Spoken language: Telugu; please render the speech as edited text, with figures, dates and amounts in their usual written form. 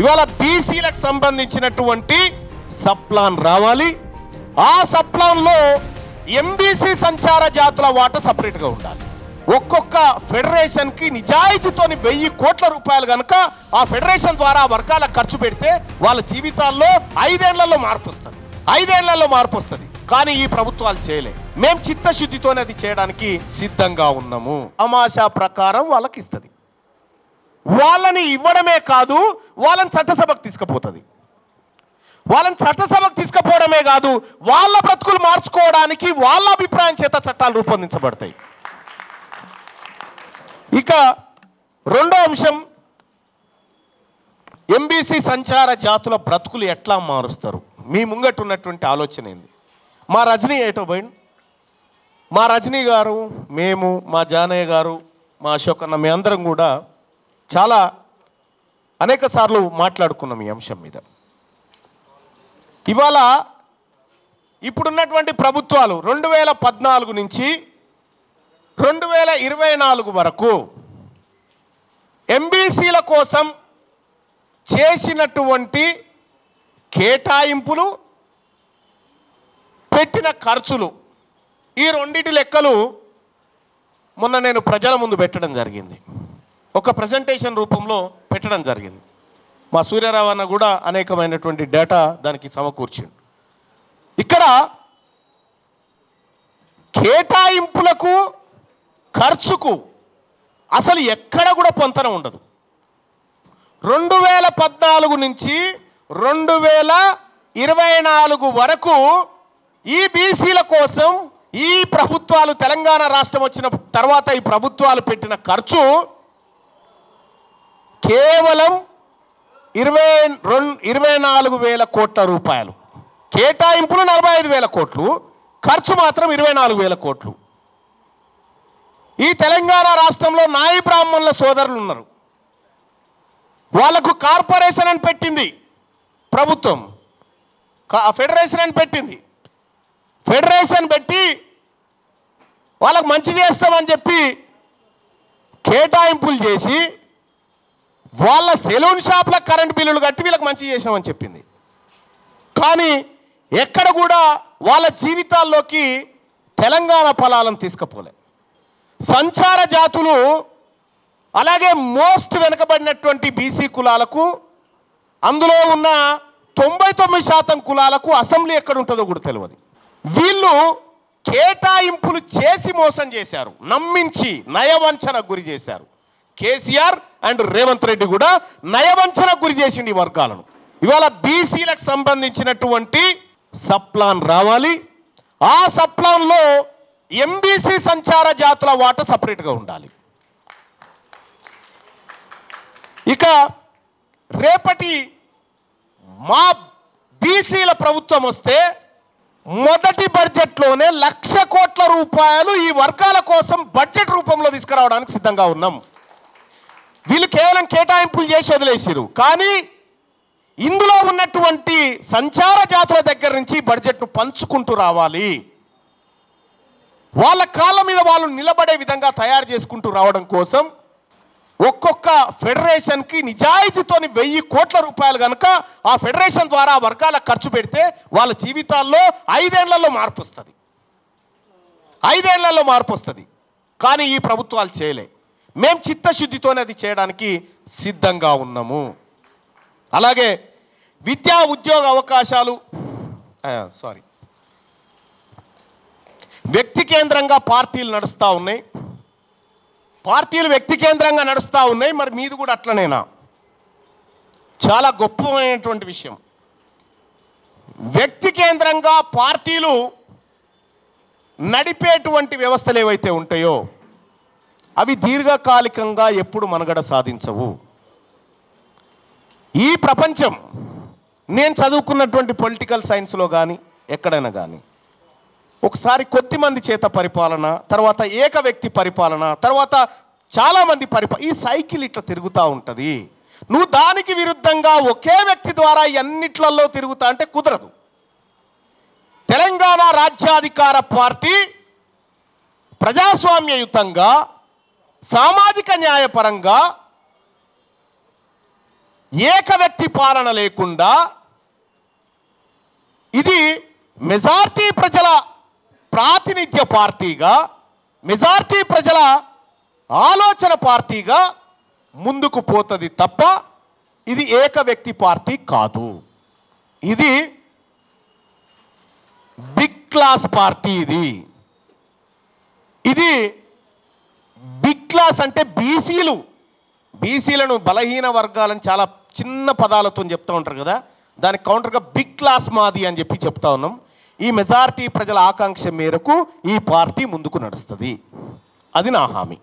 ఇవాళ బీసీలకు సంబంధించినటువంటి సప్లాన్ రావాలి. ఆ సప్లాన్లో ఎంబీసీ సంచార జాతుల వాటా సపరేట్గా ఉండాలి. ఒక్కొక్క ఫెడరేషన్కి నిజాయితీతోని 1000 కోట్ల రూపాయలు కనుక ఆ ఫెడరేషన్ ద్వారా ఆ వర్గాలకు ఖర్చు పెడితే వాళ్ళ జీవితాల్లో 5 ఏళ్లలో మార్పు వస్తుంది. కానీ ఈ ప్రభుత్వాలు చేయలే. మేము చిత్తశుద్ధితోనే అది చేయడానికి సిద్ధంగా ఉన్నాము. తమాషా ప్రకారం వాళ్ళకి ఇస్తుంది. వాళ్ళని ఇవ్వడమే కాదు, వాళ్ళని చట్టసభకు తీసుకుపోతుంది. వాళ్ళని చట్టసభకు తీసుకుపోవడమే కాదు, వాళ్ళ బ్రతుకులు మార్చుకోవడానికి వాళ్ళ అభిప్రాయం చేత చట్టాలు రూపొందించబడతాయి. ఇక రెండో అంశం, ఎంబీసీ సంచార జాతుల బ్రతుకులు ఎట్లా మారుస్తారు? మీ ముంగట ఉన్నటువంటి ఆలోచన ఏంది? మా రజనీ ఏటో పోయింది. మా రజనీ గారు, మేము, మా జానయ్య గారు, మా అశోక్ అన్న, మీ అందరం కూడా చాలా అనేక సార్లు మాట్లాడుకున్నాం ఈ అంశం మీద. ఇవాళ ఇప్పుడున్నటువంటి ప్రభుత్వాలు 2014 నుంచి 2024 వరకు ఎంబీసీల కోసం చేసినటువంటి కేటాయింపులు, పెట్టిన ఖర్చులు, ఈ రెండిటి లెక్కలు మొన్న నేను ప్రజల ముందు పెట్టడం జరిగింది. ఒక ప్రజెంటేషన్ రూపంలో పెట్టడం జరిగింది. మా సూర్యారావు అన్న కూడా అనేకమైనటువంటి డేటా దానికి సమకూర్చింది. ఇక్కడ కేటాయింపులకు, ఖర్చుకు అసలు ఎక్కడ కూడా పొంతన ఉండదు. 2014 నుంచి 2024 వరకు ఈ బీసీల కోసం ఈ ప్రభుత్వాలు, తెలంగాణ రాష్ట్రం వచ్చిన తర్వాత ఈ ప్రభుత్వాలు పెట్టిన ఖర్చు కేవలం 24,000 కోట్ల రూపాయలు. కేటాయింపులు 45,000 కోట్లు, ఖర్చు మాత్రం 24,000 కోట్లు. ఈ తెలంగాణ రాష్ట్రంలో నాయి బ్రాహ్మణుల సోదరులు ఉన్నారు. వాళ్లకు కార్పొరేషన్ అని పెట్టింది ప్రభుత్వం, ఫెడరేషన్ అని పెట్టింది. ఫెడరేషన్ పెట్టి వాళ్ళకు మంచి చేస్తామని చెప్పి కేటాయింపులు చేసి వాళ్ళ సెలూన్ షాప్ల కరెంట్ బిల్లులు కట్టి వీళ్ళకి మంచి చేసామని చెప్పింది. కానీ ఎక్కడ కూడా వాళ్ళ జీవితాల్లోకి తెలంగాణ ఫలాలను తీసుకుపోలే. సంచార జాతులు, అలాగే మోస్ట్ వెనుకబడినటువంటి బీసీ కులాలకు, అందులో ఉన్న 99% కులాలకు అసెంబ్లీ ఎక్కడ ఉంటుందో కూడా తెలియదు. వీళ్ళు కేటాయింపులు చేసి మోసం చేశారు, నమ్మించి నయవంచనకు గురి చేశారు. కేసీఆర్ అండ్ రేవంత్ రెడ్డి కూడా నయవంచనకు గురి చేసింది ఈ వర్గాలను. ఇవాళ బీసీలకు సంబంధించినటువంటి సప్లాన్ రావాలి. ఆ సప్లాన్లో ఎంబీసీ సంచార జాతుల వాటా సపరేట్గా ఉండాలి. ఇక రేపటి మా బీసీల ప్రభుత్వం వస్తే మొదటి బడ్జెట్లోనే 1,00,000 కోట్ల రూపాయలు ఈ వర్గాల కోసం బడ్జెట్ రూపంలో తీసుకురావడానికి సిద్ధంగా ఉన్నాం. వీళ్ళు కేవలం కేటాయింపులు చేసి వదిలేసారు. కానీ ఇందులో ఉన్నటువంటి సంచార జాతుల దగ్గర నుంచి బడ్జెట్ను పంచుకుంటూ రావాలి. వాళ్ళ కాళ్ళ మీద వాళ్ళు నిలబడే విధంగా తయారు చేసుకుంటూ రావడం కోసం ఒక్కొక్క ఫెడరేషన్కి నిజాయితీతోని 1000 కోట్ల రూపాయలు కనుక ఆ ఫెడరేషన్ ద్వారా ఆ వర్గాలకు ఖర్చు పెడితే వాళ్ళ జీవితాల్లో 5 ఏళ్లలో మార్పు వస్తుంది. కానీ ఈ ప్రభుత్వాలు చేయలే. మేము చిత్తశుద్ధితోనే అది చేయడానికి సిద్ధంగా ఉన్నాము. అలాగే విద్యా ఉద్యోగ అవకాశాలు, వ్యక్తి కేంద్రంగా పార్టీలు నడుస్తూ ఉన్నాయి. పార్టీలు వ్యక్తి కేంద్రంగా నడుస్తూ ఉన్నాయి. మరి మీది కూడా అట్లనేనా? చాలా గొప్పమైనటువంటి విషయం. వ్యక్తి కేంద్రంగా పార్టీలు నడిపేటువంటి వ్యవస్థలు ఏవైతే ఉంటాయో అవి దీర్ఘకాలికంగా ఎప్పుడు మనుగడ సాధించవు. ఈ ప్రపంచం, నేను చదువుకున్నటువంటి పొలిటికల్ సైన్స్లో కానీ ఎక్కడైనా కానీ, ఒకసారి కొద్దిమంది చేత పరిపాలన, తర్వాత ఏక వ్యక్తి పరిపాలన, తర్వాత చాలామంది ఈ సైకిల్ ఇట్లా తిరుగుతూ ఉంటుంది. నువ్వు దానికి విరుద్ధంగా ఒకే వ్యక్తి ద్వారా అన్నిట్లలో తిరుగుతా అంటే కుదరదు. తెలంగాణ రాజ్యాధికార పార్టీ ప్రజాస్వామ్యయుతంగా, సామాజిక న్యాయపరంగా ఏక వ్యక్తి పాలన లేకుండా ఇది మెజారిటీ ప్రజల ప్రాతినిధ్య పార్టీగా, మెజారిటీ ప్రజల ఆలోచన పార్టీగా ముందుకు పోతుంది తప్ప ఇది ఏక వ్యక్తి పార్టీ కాదు. ఇది బిగ్ క్లాస్ పార్టీ. ఇది బిగ్ క్లాస్ అంటే బీసీలను బలహీన వర్గాలను చాలా చిన్న పదాలతో చెప్తూ ఉంటారు కదా, దానికి కౌంటర్గా బిగ్ క్లాస్ మాది అని చెప్పి చెప్తా ఉన్నాం. ఈ మెజారిటీ ప్రజల ఆకాంక్ష మేరకు ఈ పార్టీ ముందుకు నడుస్తుంది. అది నా హామీ.